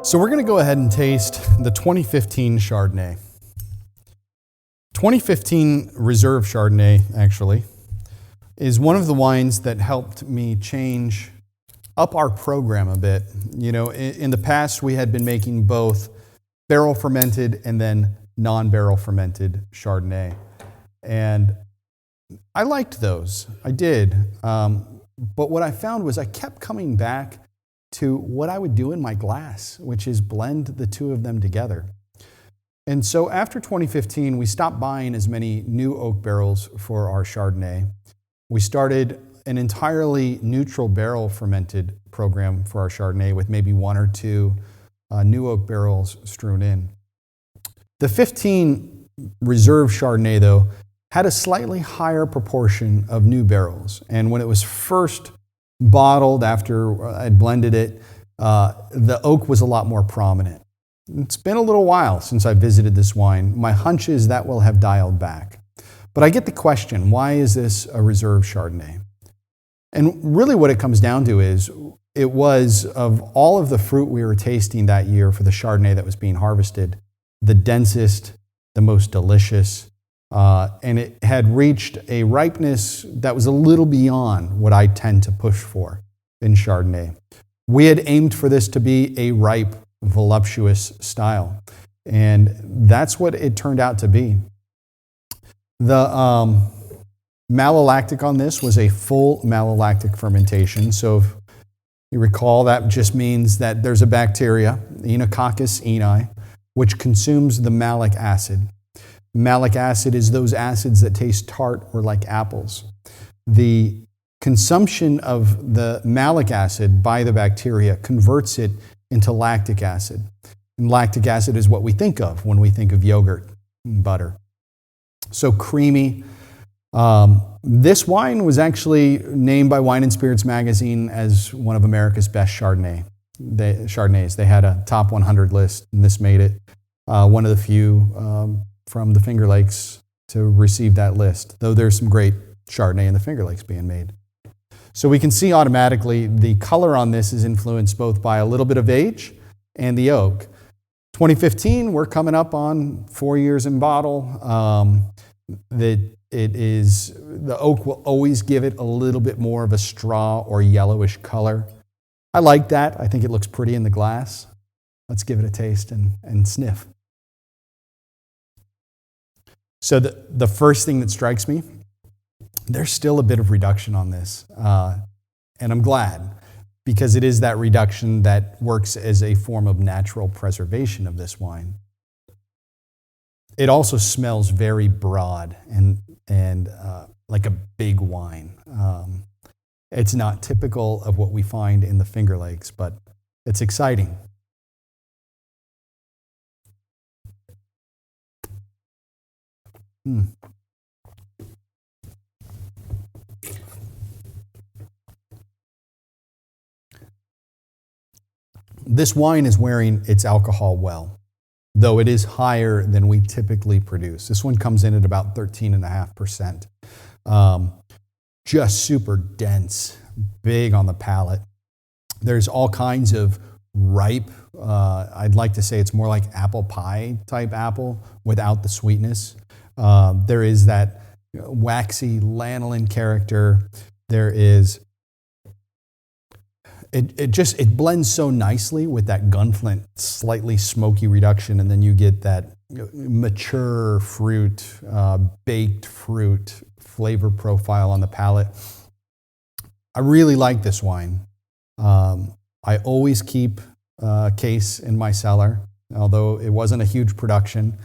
So we're going to go ahead and taste the 2015 Chardonnay. 2015 Reserve Chardonnay, actually, is one of the wines that helped me change up our program a bit. You know, in the past, we had been making both barrel fermented and then non-barrel fermented Chardonnay. And I liked those. I did. But what I found was I kept coming back to what I would do in my glass, which is blend the two of them together. And so after 2015, we stopped buying as many new oak barrels for our Chardonnay. We started an entirely neutral barrel fermented program for our Chardonnay with maybe one or two new oak barrels strewn in. The 15 Reserve Chardonnay, though, had a slightly higher proportion of new barrels. And when it was first bottled after I'd blended it, the oak was a lot more prominent. It's been a little while since I visited this wine. My hunch is that will have dialed back. But I get the question, why is this a Reserve Chardonnay? And really what it comes down to is, it was, of all of the fruit we were tasting that year for the Chardonnay that was being harvested, the densest, the most delicious, and it had reached a ripeness that was a little beyond what I tend to push for in Chardonnay. We had aimed for this to be a ripe, voluptuous style, and that's what it turned out to be. The malolactic on this was a full malolactic fermentation. So if you recall, that just means that there's a bacteria, Enococcus eni, which consumes the malic acid. Malic acid is those acids that taste tart or like apples. The consumption of the malic acid by the bacteria converts it into lactic acid. And lactic acid is what we think of when we think of yogurt and butter. So creamy. This wine was actually named by Wine and Spirits magazine as one of America's best Chardonnays. They had a top 100 list, and this made it one of the few from the Finger Lakes to receive that list, though there's some great Chardonnay in the Finger Lakes being made. So we can see automatically the color on this is influenced both by a little bit of age and the oak. 2015, we're coming up on 4 years in bottle. The oak will always give it a little bit more of a straw or yellowish color. I like that. I think it looks pretty in the glass. Let's give it a taste and sniff. So the first thing that strikes me, there's still a bit of reduction on this. And I'm glad, because it is that reduction that works as a form of natural preservation of this wine. It also smells very broad and like a big wine. It's not typical of what we find in the Finger Lakes, but it's exciting. This wine is wearing its alcohol well, though it is higher than we typically produce. This one comes in at about 13.5%. Just super dense, big on the palate. There's all kinds of ripe, I'd like to say it's more like apple pie type apple without the sweetness. There is that waxy lanolin character. There is, it blends so nicely with that gunflint, slightly smoky reduction, and then you get that mature fruit, baked fruit flavor profile on the palate. I really like this wine. I always keep a case in my cellar, although it wasn't a huge production.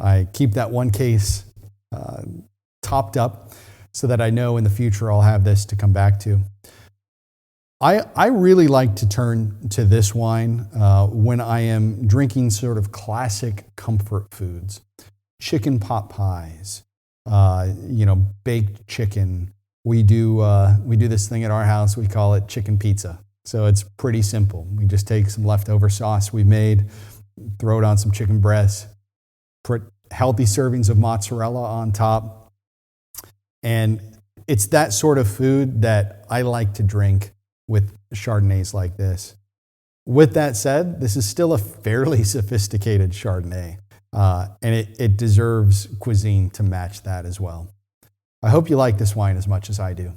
I keep that one case topped up so that I know in the future I'll have this to come back to. I really like to turn to this wine when I am drinking sort of classic comfort foods. Chicken pot pies, baked chicken. We do this thing at our house, we call it chicken pizza. So it's pretty simple. We just take some leftover sauce we made, throw it on some chicken breasts, put healthy servings of mozzarella on top. And it's that sort of food that I like to drink with Chardonnays like this. With that said, this is still a fairly sophisticated Chardonnay, and it deserves cuisine to match that as well. I hope you like this wine as much as I do.